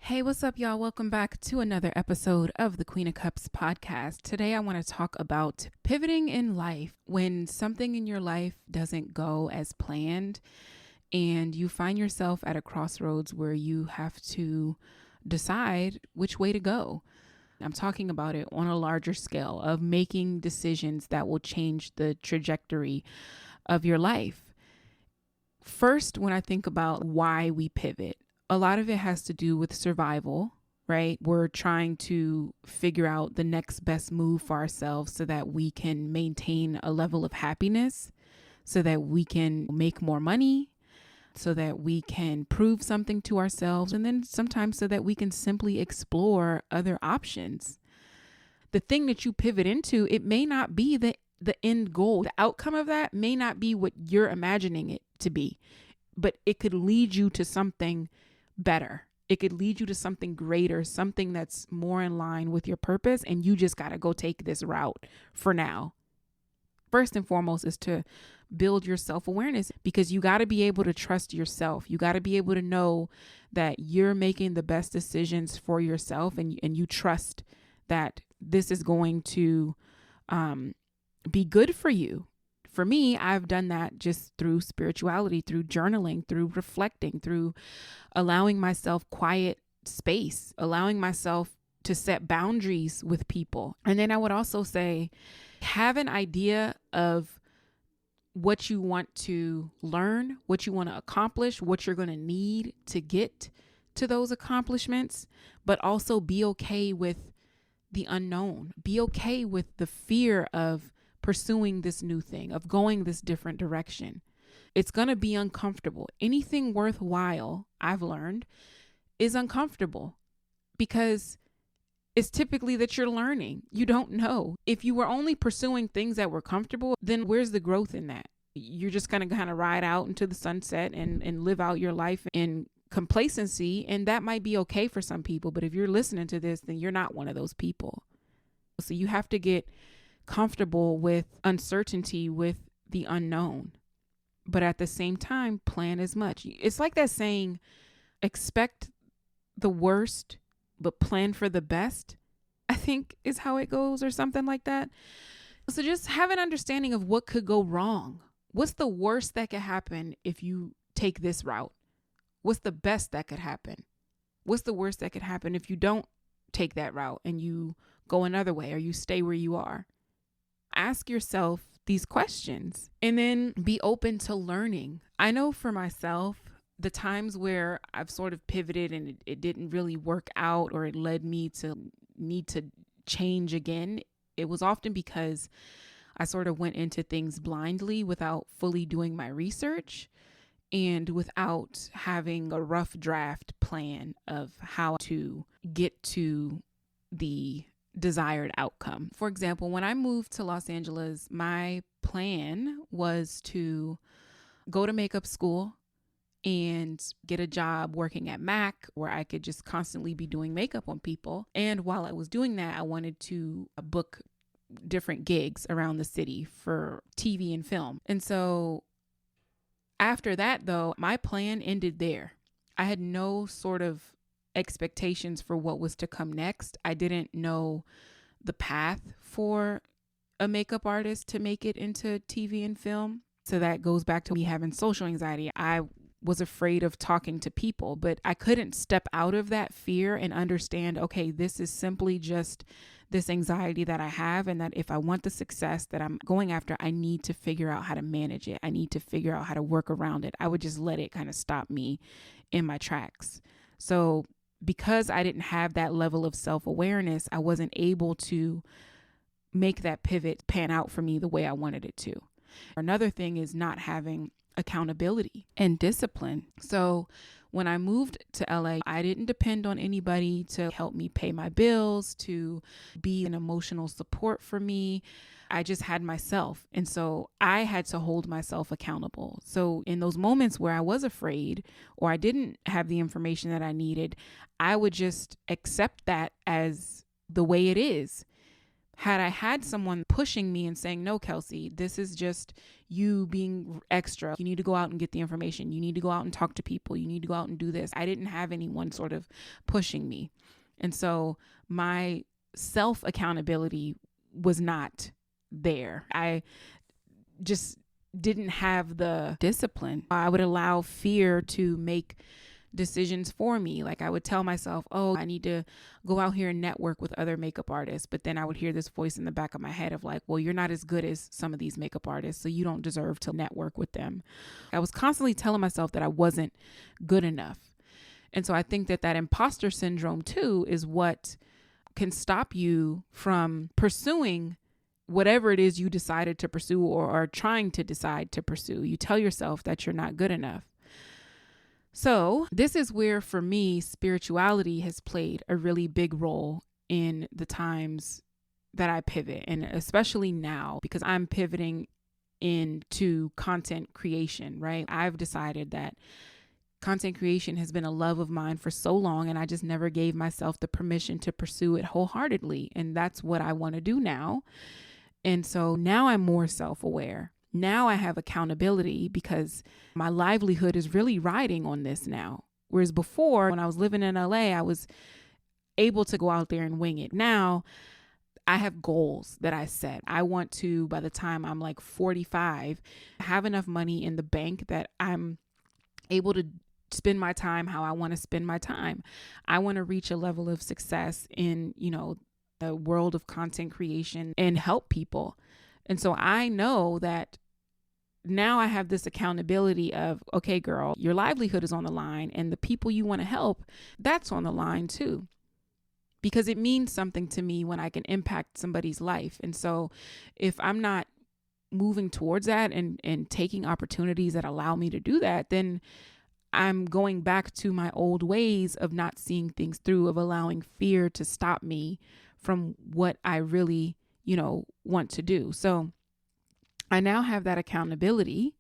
Hey, what's up, y'all? Welcome back to another episode of the Queen of Cups podcast. Today, I want to talk about pivoting in life when something in your life doesn't go as planned and you find yourself at a crossroads where you have to decide which way to go. I'm talking about it on a larger scale of making decisions that will change the trajectory of your life. First, when I think about why we pivot, a lot of it has to do with survival, right? We're trying to figure out the next best move for ourselves so that we can maintain a level of happiness, so that we can make more money, so that we can prove something to ourselves, and then sometimes so that we can simply explore other options. The thing that you pivot into, it may not be the end goal. The outcome of that may not be what you're imagining it to be, but it could lead you to something better. It could lead you to something greater, something that's more in line with your purpose. And you just got to go take this route for now. First and foremost is to build your self-awareness, because you got to be able to trust yourself. You got to be able to know that you're making the best decisions for yourself, and you trust that this is going to be good for you. For me, I've done that just through spirituality, through journaling, through reflecting, through allowing myself quiet space, allowing myself to set boundaries with people. And then I would also say, have an idea of what you want to learn, what you want to accomplish, what you're going to need to get to those accomplishments, but also be okay with the unknown. Be okay with the fear of pursuing this new thing, of going this different direction. It's going to be uncomfortable. Anything worthwhile, I've learned, is uncomfortable because it's typically that you're learning. You don't know. If you were only pursuing things that were comfortable, then where's the growth in that? You're just going to kind of ride out into the sunset and live out your life in complacency. And that might be okay for some people. But if you're listening to this, then you're not one of those people. So you have to get comfortable with uncertainty, with the unknown. But at the same time, plan as much. It's like that saying, expect the worst, but plan for the best, I think is how it goes, or something like that. So just have an understanding of what could go wrong. What's the worst that could happen if you take this route? What's the best that could happen? What's the worst that could happen if you don't take that route and you go another way, or you stay where you are? Ask yourself these questions and then be open to learning. I know for myself, the times where I've sort of pivoted and it didn't really work out, or it led me to need to change again, it was often because I sort of went into things blindly without fully doing my research and without having a rough draft plan of how to get to the desired outcome. For example, when I moved to Los Angeles, my plan was to go to makeup school and get a job working at MAC, where I could just constantly be doing makeup on people. And while I was doing that, I wanted to book different gigs around the city for TV and film. And so after that, though, my plan ended there. I had no sort of expectations for what was to come next. I didn't know the path for a makeup artist to make it into TV and film. So that goes back to me having social anxiety. I was afraid of talking to people, but I couldn't step out of that fear and understand, okay, this is simply just this anxiety that I have, and that if I want the success that I'm going after, I need to figure out how to manage it. I need to figure out how to work around it. I would just let it kind of stop me in my tracks. So because I didn't have that level of self-awareness, I wasn't able to make that pivot pan out for me the way I wanted it to. Another thing is not having accountability and discipline. So when I moved to LA, I didn't depend on anybody to help me pay my bills, to be an emotional support for me. I just had myself. And so I had to hold myself accountable. So in those moments where I was afraid or I didn't have the information that I needed, I would just accept that as the way it is. Had I had someone pushing me and saying, no, Kelsey, this is just you being extra. You need to go out and get the information. You need to go out and talk to people. You need to go out and do this. I didn't have anyone sort of pushing me. And so my self accountability was not there. I just didn't have the discipline. I would allow fear to make decisions for me. Like I would tell myself, oh, I need to go out here and network with other makeup artists. But then I would hear this voice in the back of my head of like, well, you're not as good as some of these makeup artists, so you don't deserve to network with them. I was constantly telling myself that I wasn't good enough. And so I think that imposter syndrome too is what can stop you from pursuing whatever it is you decided to pursue or are trying to decide to pursue. You tell yourself that you're not good enough. So this is where, for me, spirituality has played a really big role in the times that I pivot, and especially now because I'm pivoting into content creation, right? I've decided that content creation has been a love of mine for so long, and I just never gave myself the permission to pursue it wholeheartedly. And that's what I want to do now. And so now I'm more self-aware. Now I have accountability because my livelihood is really riding on this now. Whereas before, when I was living in LA, I was able to go out there and wing it. Now I have goals that I set. I want to, by the time I'm like 45, have enough money in the bank that I'm able to spend my time how I want to spend my time. I want to reach a level of success in, the world of content creation and help people. And so I know that now I have this accountability of, okay, girl, your livelihood is on the line, and the people you want to help, that's on the line too. Because it means something to me when I can impact somebody's life. And so if I'm not moving towards that and taking opportunities that allow me to do that, then I'm going back to my old ways of not seeing things through, of allowing fear to stop me from what I really, want to do. So I now have that accountability,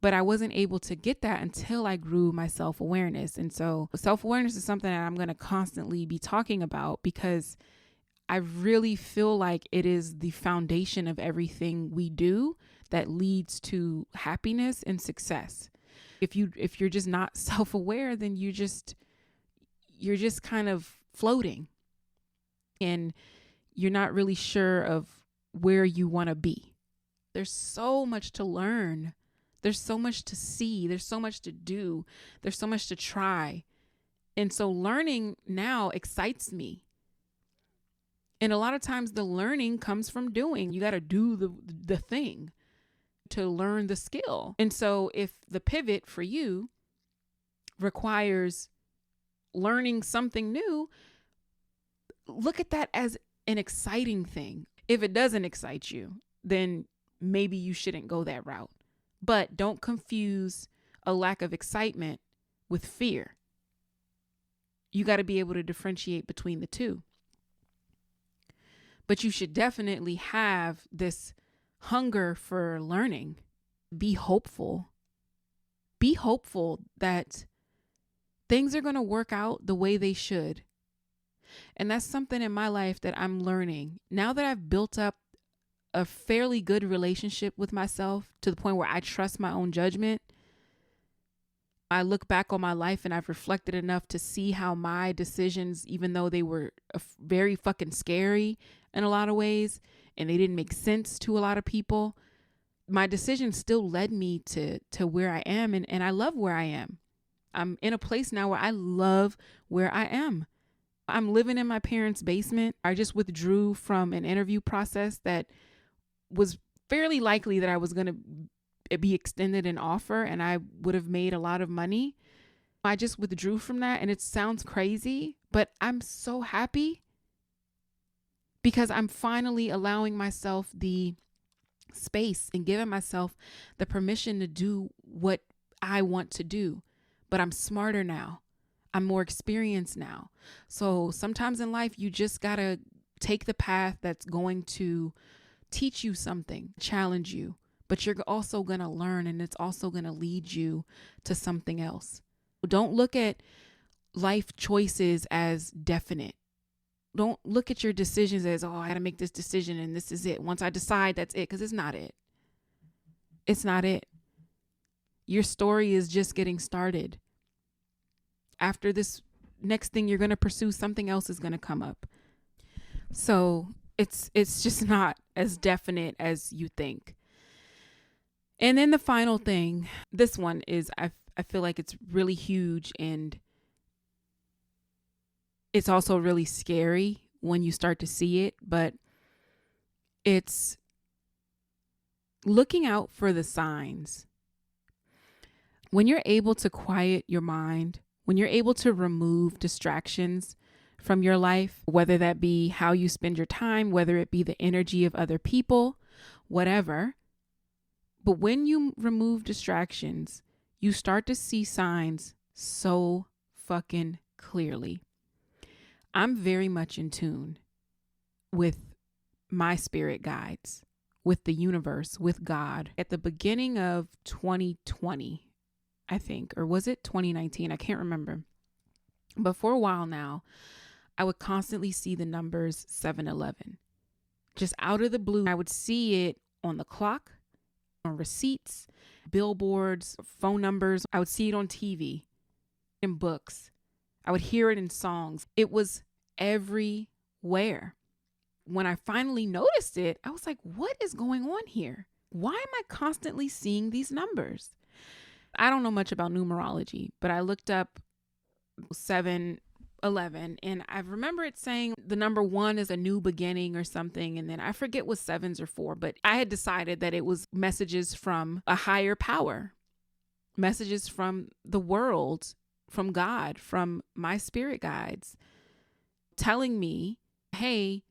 but I wasn't able to get that until I grew my self-awareness. And so self-awareness is something that I'm going to constantly be talking about because I really feel like it is the foundation of everything we do that leads to happiness and success. If you're just not self-aware, then you're just kind of floating and you're not really sure of where you want to be. There's so much to learn. There's so much to see. There's so much to do. There's so much to try. And so learning now excites me. And a lot of times the learning comes from doing. You got to do the thing to learn the skill. And so if the pivot for you requires learning something new, look at that as an exciting thing. If it doesn't excite you, then maybe you shouldn't go that route. But don't confuse a lack of excitement with fear. You got to be able to differentiate between the two. But you should definitely have this hunger for learning. Be hopeful. Be hopeful that things are going to work out the way they should. And that's something in my life that I'm learning. Now that I've built up a fairly good relationship with myself to the point where I trust my own judgment, I look back on my life and I've reflected enough to see how my decisions, even though they were very fucking scary in a lot of ways, and they didn't make sense to a lot of people, my decisions still led me to where I am. And I love where I am. I'm in a place now where I love where I am. I'm living in my parents' basement. I just withdrew from an interview process that was fairly likely that I was going to be extended an offer and I would have made a lot of money. I just withdrew from that, and it sounds crazy, but I'm so happy because I'm finally allowing myself the space and giving myself the permission to do what I want to do. But I'm smarter now. I'm more experienced now. So sometimes in life, you just got to take the path that's going to teach you something, challenge you, but you're also going to learn, and it's also going to lead you to something else. Don't look at life choices as definite. Don't look at your decisions as, oh, I got to make this decision and this is it. Once I decide, that's it. Because it's not it. It's not it. Your story is just getting started. After this next thing you're going to pursue, something else is going to come up. So it's just not as definite as you think. And then the final thing, this one is, I feel like it's really huge, and it's also really scary when you start to see it, but it's looking out for the signs. When you're able to quiet your mind, when you're able to remove distractions from your life, whether that be how you spend your time, whether it be the energy of other people, whatever. But when you remove distractions, you start to see signs so fucking clearly. I'm very much in tune with my spirit guides, with the universe, with God. At the beginning of 2020, I think, or was it 2019? I can't remember. But for a while now, I would constantly see the numbers 7-Eleven. Just out of the blue, I would see it on the clock, on receipts, billboards, phone numbers. I would see it on TV, in books. I would hear it in songs. It was everywhere. When I finally noticed it, I was like, what is going on here? Why am I constantly seeing these numbers? I don't know much about numerology, but I looked up 7-Eleven, and I remember it saying the number 1 is a new beginning or something. And then I forget what 7s or 4, but I had decided that it was messages from a higher power, messages from the world, from God, from my spirit guides, telling me, hey,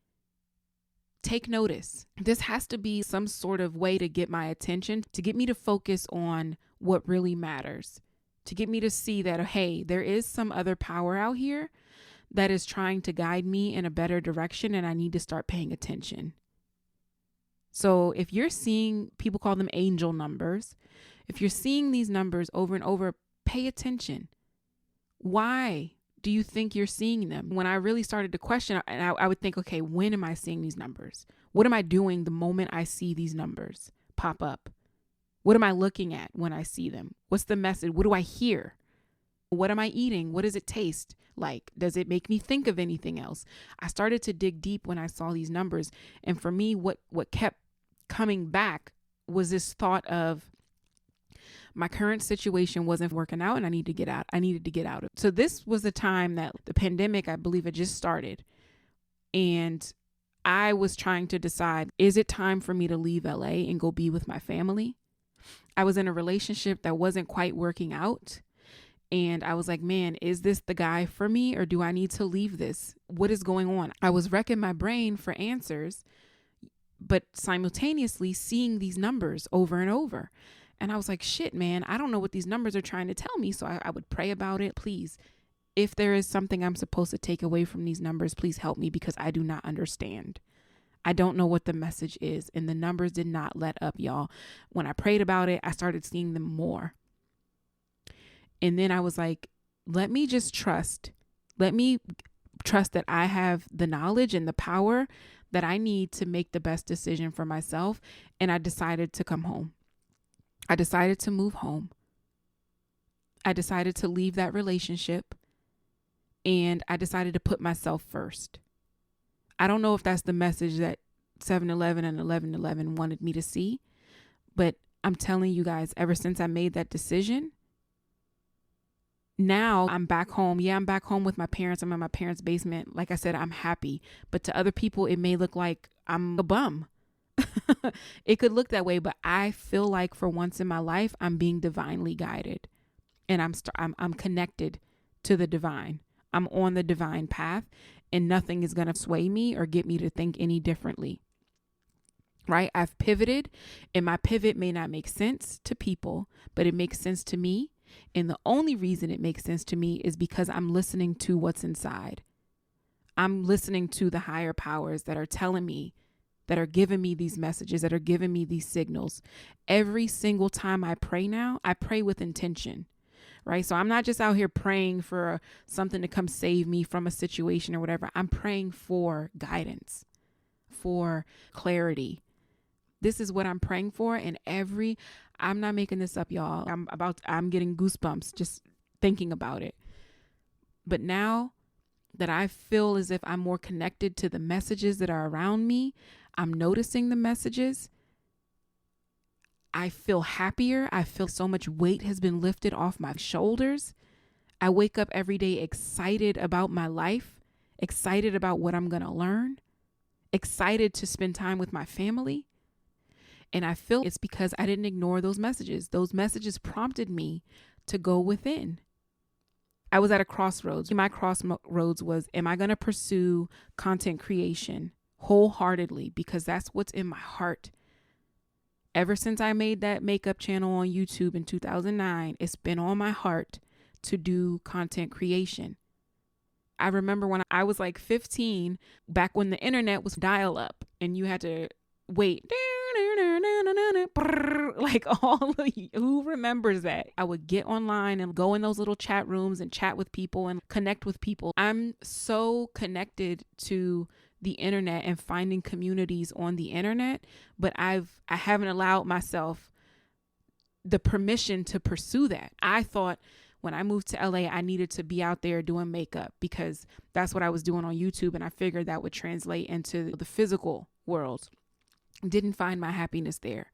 take notice. This has to be some sort of way to get my attention, to get me to focus on what really matters, to get me to see that, hey, there is some other power out here that is trying to guide me in a better direction, and I need to start paying attention. So if you're seeing, people call them angel numbers, if you're seeing these numbers over and over, pay attention. Why do you think you're seeing them? When I really started to question, and I would think, okay, when am I seeing these numbers? What am I doing the moment I see these numbers pop up? What am I looking at when I see them? What's the message? What do I hear? What am I eating? What does it taste like? Does it make me think of anything else? I started to dig deep when I saw these numbers. And for me, what kept coming back was this thought of, my current situation wasn't working out and I needed to get out. I needed to get out of it. So this was the time that the pandemic, I believe, had just started. And I was trying to decide, is it time for me to leave LA and go be with my family? I was in a relationship that wasn't quite working out. And I was like, man, is this the guy for me, or do I need to leave this? What is going on? I was wrecking my brain for answers, but simultaneously seeing these numbers over and over. And I was like, shit, man, I don't know what these numbers are trying to tell me. So I would pray about it. Please, if there is something I'm supposed to take away from these numbers, please help me, because I do not understand. I don't know what the message is. And the numbers did not let up, y'all. When I prayed about it, I started seeing them more. And then I was like, let me just trust. Let me trust that I have the knowledge and the power that I need to make the best decision for myself. And I decided to come home. I decided to move home. I decided to leave that relationship. And I decided to put myself first. I don't know if that's the message that 7-Eleven and 11-11 wanted me to see, but I'm telling you guys, ever since I made that decision, now I'm back home. Yeah, I'm back home with my parents. I'm in my parents' basement. Like I said, I'm happy. But to other people, it may look like I'm a bum. It could look that way, but I feel like for once in my life, I'm being divinely guided, and I'm connected to the divine. I'm on the divine path, and nothing is going to sway me or get me to think any differently. Right? I've pivoted, and my pivot may not make sense to people, but it makes sense to me. And the only reason it makes sense to me is because I'm listening to what's inside. I'm listening to the higher powers that are telling me, that are giving me these messages, that are giving me these signals. Every single time I pray now, I pray with intention. right? So I'm not just out here praying for something to come save me from a situation or whatever. I'm praying for guidance, for clarity. This is what I'm praying for. And I'm not making this up, y'all. I'm getting goosebumps just thinking about it. But now that I feel as if I'm more connected to the messages that are around me, I'm noticing the messages. I feel happier. I feel so much weight has been lifted off my shoulders. I wake up every day excited about my life, excited about what I'm going to learn, excited to spend time with my family. And I feel it's because I didn't ignore those messages. Those messages prompted me to go within. I was at a crossroads. My crossroads was, am I going to pursue content creation wholeheartedly? Because that's what's in my heart. Ever since I made that makeup channel on YouTube in 2009, it's been on my heart to do content creation. I remember when I was like 15, back when the internet was dial up and you had to wait. Like all of you, who remembers that? I would get online and go in those little chat rooms and chat with people and connect with people. I'm so connected to the internet and finding communities on the internet, but I haven't allowed myself the permission to pursue that. I thought when I moved to LA, I needed to be out there doing makeup because that's what I was doing on YouTube, and I figured that would translate into the physical world. Didn't find my happiness there.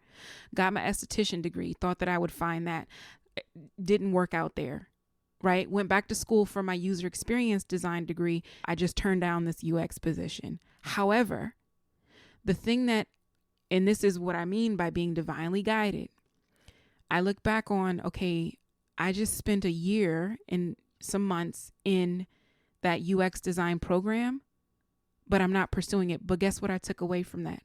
Got my esthetician degree, thought that I would find that. Didn't work out there, right? Went back to school for my user experience design degree. I just turned down this UX position. However, the thing that, and this is what I mean by being divinely guided, I look back on, okay, I just spent a year and some months in that UX design program, but I'm not pursuing it. But guess what I took away from that?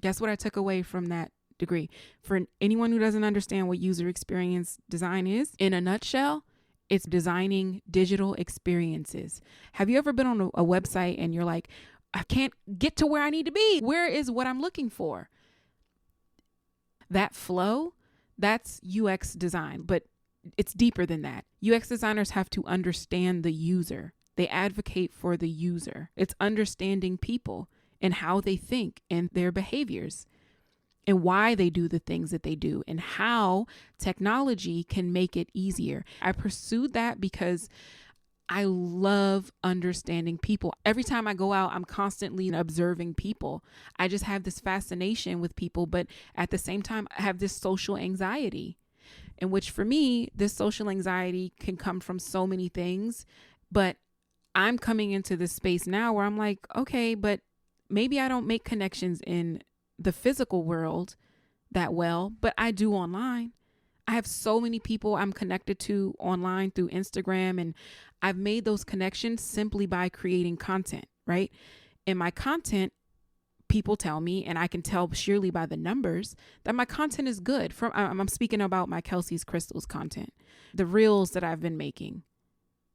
Guess what I took away from that degree? For anyone who doesn't understand what user experience design is, in a nutshell, it's designing digital experiences. Have you ever been on a website and you're like, I can't get to where I need to be? Where is what I'm looking for? That flow, that's UX design, but it's deeper than that. UX designers have to understand the user. They advocate for the user. It's understanding people and how they think and their behaviors and why they do the things that they do and how technology can make it easier. I pursued that because I love understanding people. Every time I go out, I'm constantly observing people. I just have this fascination with people, but at the same time, I have this social anxiety, in which for me, this social anxiety can come from so many things. But I'm coming into this space now where I'm like, okay, but maybe I don't make connections in the physical world that well, but I do online. I have so many people I'm connected to online through Instagram, and I've made those connections simply by creating content, right? And my content, people tell me, and I can tell surely by the numbers, that my content is good. I'm speaking about my Kelsey's Crystals content, the reels that I've been making.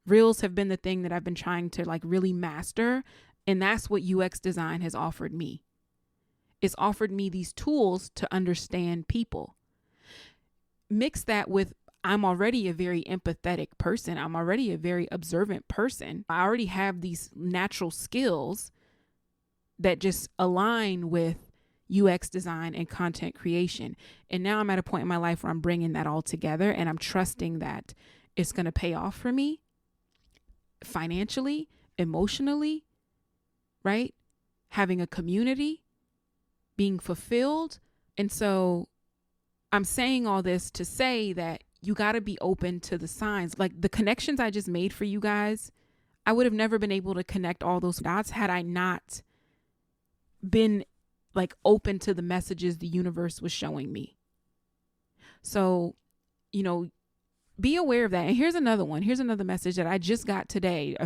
Reels have been the thing that I've been trying to like really master. And that's what UX design has offered me. It's offered me these tools to understand people. Mix that with, I'm already a very empathetic person. I'm already a very observant person. I already have these natural skills that just align with UX design and content creation. And now I'm at a point in my life where I'm bringing that all together, and I'm trusting that it's going to pay off for me financially, emotionally, right? Having a community, being fulfilled. And so I'm saying all this to say that you got to be open to the signs. Like the connections I just made for you guys, I would have never been able to connect all those dots had I not been like open to the messages the universe was showing me. So, be aware of that. And here's another one. Here's another message that I just got today,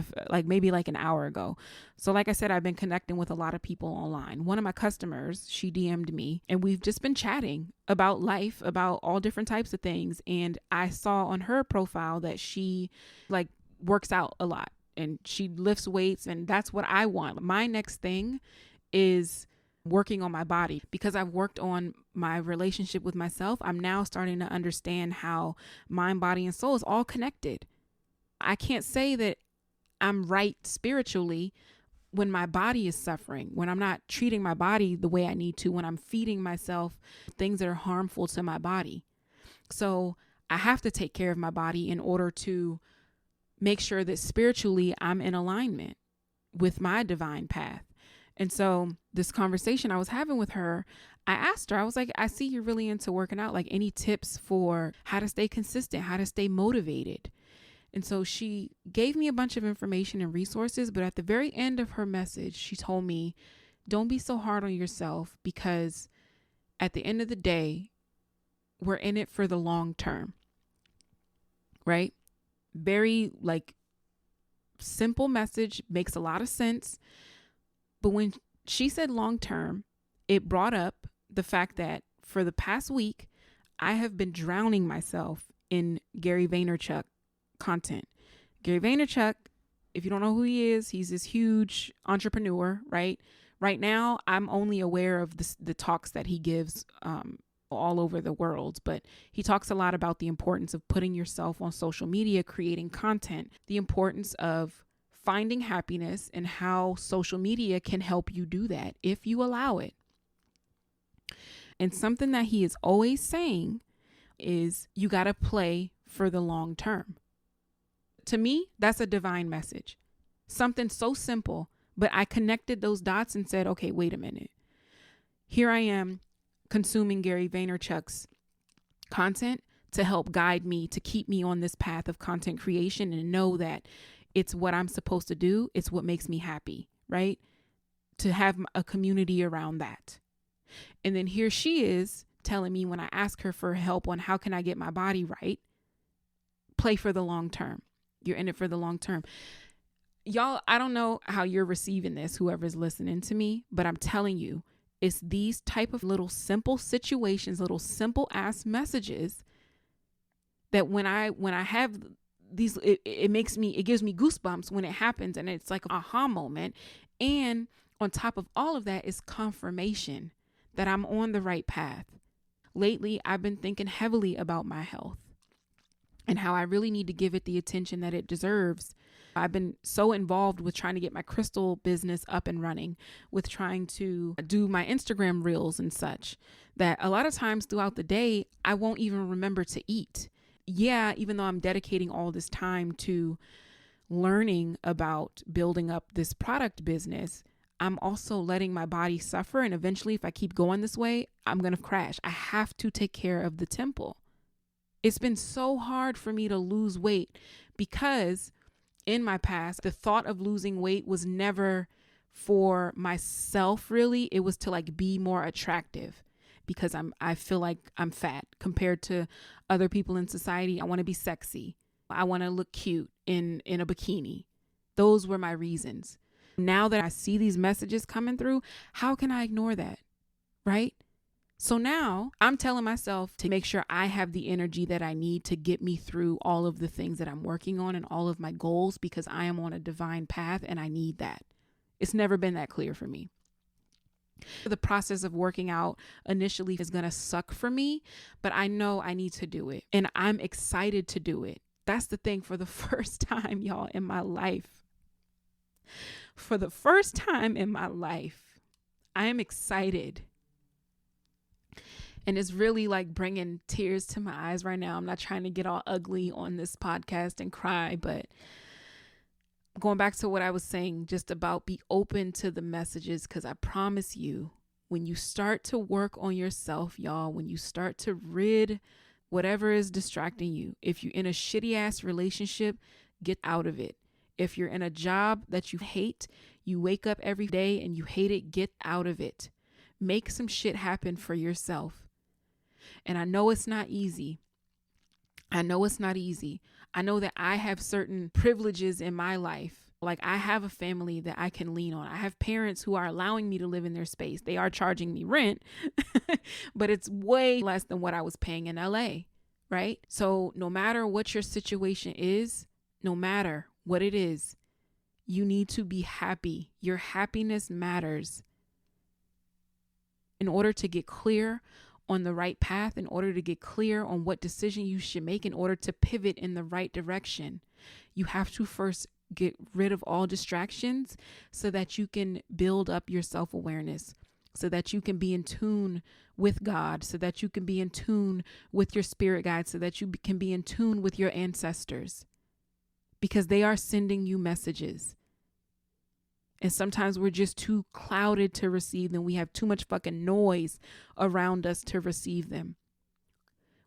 maybe an hour ago. So like I said, I've been connecting with a lot of people online. One of my customers, she DM'd me, and we've just been chatting about life, about all different types of things. And I saw on her profile that she works out a lot and she lifts weights, and that's what I want. My next thing is working on my body. Because I've worked on my relationship with myself, I'm now starting to understand how mind, body, and soul is all connected. I can't say that I'm right spiritually when my body is suffering, when I'm not treating my body the way I need to, when I'm feeding myself things that are harmful to my body. So I have to take care of my body in order to make sure that spiritually I'm in alignment with my divine path. And so this conversation I was having with her, I asked her, I was like, I see you're really into working out. Like, any tips for how to stay consistent, how to stay motivated? And so she gave me a bunch of information and resources, but at the very end of her message, she told me, don't be so hard on yourself, because at the end of the day, we're in it for the long term, right? Very simple message, makes a lot of sense. But when she said long term, it brought up the fact that for the past week, I have been drowning myself in Gary Vaynerchuk content. Gary Vaynerchuk, if you don't know who he is, he's this huge entrepreneur, right? Right now, I'm only aware of the talks that he gives all over the world, but he talks a lot about the importance of putting yourself on social media, creating content, the importance of finding happiness, and how social media can help you do that if you allow it. And something that he is always saying is you got to play for the long term. To me, that's a divine message. Something so simple, but I connected those dots and said, okay, wait a minute. Here I am consuming Gary Vaynerchuk's content to help guide me, to keep me on this path of content creation, and know that it's what I'm supposed to do. It's what makes me happy, right? To have a community around that. And then here she is telling me, when I ask her for help on how can I get my body right, play for the long term. You're in it for the long term. Y'all, I don't know how you're receiving this, whoever's listening to me, but I'm telling you, it's these type of little simple situations, little simple ass messages that when I have these, it gives me goosebumps when it happens, and it's like an aha moment. And on top of all of that is confirmation that I'm on the right path. Lately, I've been thinking heavily about my health and how I really need to give it the attention that it deserves. I've been so involved with trying to get my crystal business up and running, with trying to do my Instagram reels and such, that a lot of times throughout the day, I won't even remember to eat. Yeah, even though I'm dedicating all this time to learning about building up this product business, I'm also letting my body suffer. And eventually, if I keep going this way, I'm going to crash. I have to take care of the temple. It's been so hard for me to lose weight, because in my past, the thought of losing weight was never for myself, really. It was to be more attractive, because I feel like I'm fat compared to other people in society. I want to be sexy. I want to look cute in a bikini. Those were my reasons. Now that I see these messages coming through, how can I ignore that? Right? So now I'm telling myself to make sure I have the energy that I need to get me through all of the things that I'm working on and all of my goals, because I am on a divine path and I need that. It's never been that clear for me. The process of working out initially is going to suck for me, but I know I need to do it, and I'm excited to do it. That's the thing. For the first time, y'all, in my life, for the first time in my life, I am excited. And it's really bringing tears to my eyes right now. I'm not trying to get all ugly on this podcast and cry, but going back to what I was saying, just about be open to the messages, because I promise you, when you start to work on yourself, y'all, when you start to rid whatever is distracting you, if you're in a shitty ass relationship, get out of it. If you're in a job that you hate, you wake up every day and you hate it, get out of it. Make some shit happen for yourself. And I know it's not easy. I know that I have certain privileges in my life. I have a family that I can lean on. I have parents who are allowing me to live in their space. They are charging me rent, but it's way less than what I was paying in LA, right? So no matter what your situation is, no matter what it is, you need to be happy. Your happiness matters. In order to get clear on the right path, in order to get clear on what decision you should make, in order to pivot in the right direction, you have to first get rid of all distractions so that you can build up your self-awareness, so that you can be in tune with God, so that you can be in tune with your spirit guide, so that you can be in tune with your ancestors, because they are sending you messages. And sometimes we're just too clouded to receive them. We have too much fucking noise around us to receive them.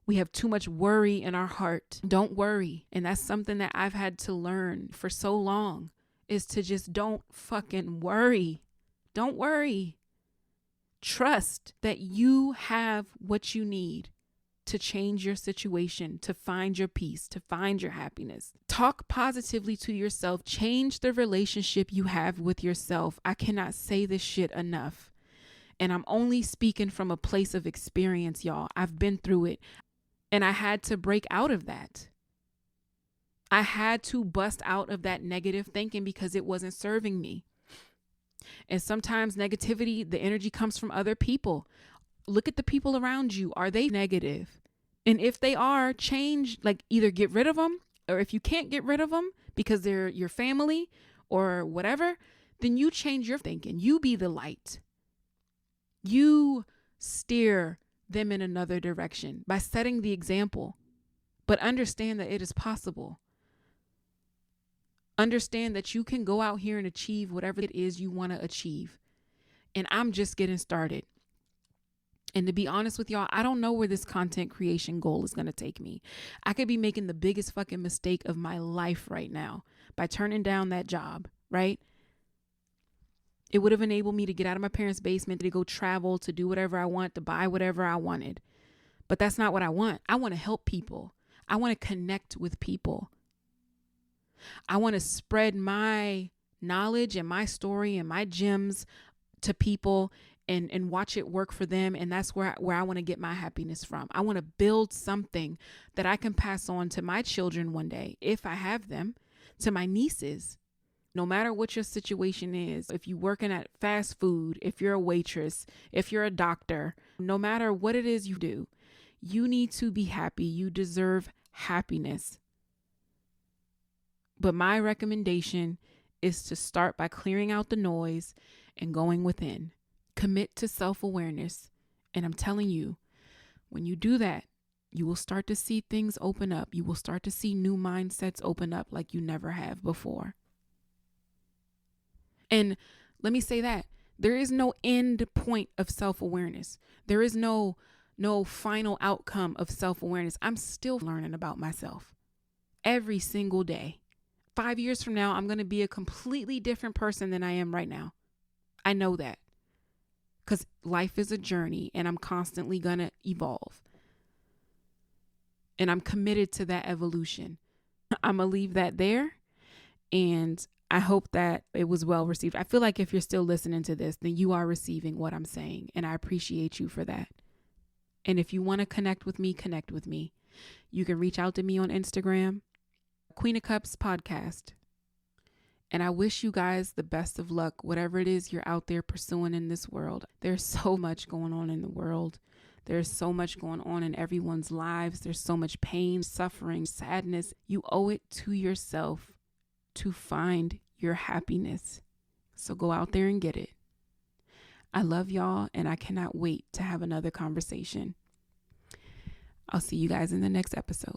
We have too much worry in our heart. Don't worry. And that's something that I've had to learn for so long, is to just don't fucking worry. Don't worry. Trust that you have what you need to change your situation, to find your peace, to find your happiness. Talk positively to yourself. Change the relationship you have with yourself. I cannot say this shit enough. And I'm only speaking from a place of experience, y'all. I've been through it. And I had to break out of that. I had to bust out of that negative thinking because it wasn't serving me. And sometimes negativity, the energy comes from other people. Look at the people around you. Are they negative? And if they are, change, like either get rid of them, or if you can't get rid of them because they're your family or whatever, then you change your thinking. You be the light. You steer them in another direction by setting the example. But understand that it is possible. Understand that you can go out here and achieve whatever it is you want to achieve. And I'm just getting started. And to be honest with y'all, I don't know where this content creation goal is going to take me. I could be making the biggest fucking mistake of my life right now by turning down that job, right? It would have enabled me to get out of my parents' basement, to go travel, to do whatever I want, to buy whatever I wanted. But that's not what I want. I want to help people. I want to connect with people. I want to spread my knowledge and my story and my gems to people and watch it work for them. And that's where I want to get my happiness from. I want to build something that I can pass on to my children one day, if I have them, to my nieces. No matter what your situation is, if you're working at fast food, if you're a waitress, if you're a doctor, no matter what it is you do, you need to be happy. You deserve happiness. But my recommendation is to start by clearing out the noise and going within. Commit to self-awareness. And I'm telling you, when you do that, you will start to see things open up. You will start to see new mindsets open up like you never have before. And let me say that there is no end point of self-awareness. There is no final outcome of self-awareness. I'm still learning about myself every single day. 5 years from now, I'm going to be a completely different person than I am right now. I know that because life is a journey and I'm constantly going to evolve. And I'm committed to that evolution. I'm going to leave that there. And I hope that it was well received. I feel like if you're still listening to this, then you are receiving what I'm saying. And I appreciate you for that. And if you want to connect with me, connect with me. You can reach out to me on Instagram, Queen of Cups Podcast. And I wish you guys the best of luck, whatever it is you're out there pursuing in this world. There's so much going on in the world. There's so much going on in everyone's lives. There's so much pain, suffering, sadness. You owe it to yourself to find your happiness. So go out there and get it. I love y'all, and I cannot wait to have another conversation. I'll see you guys in the next episode.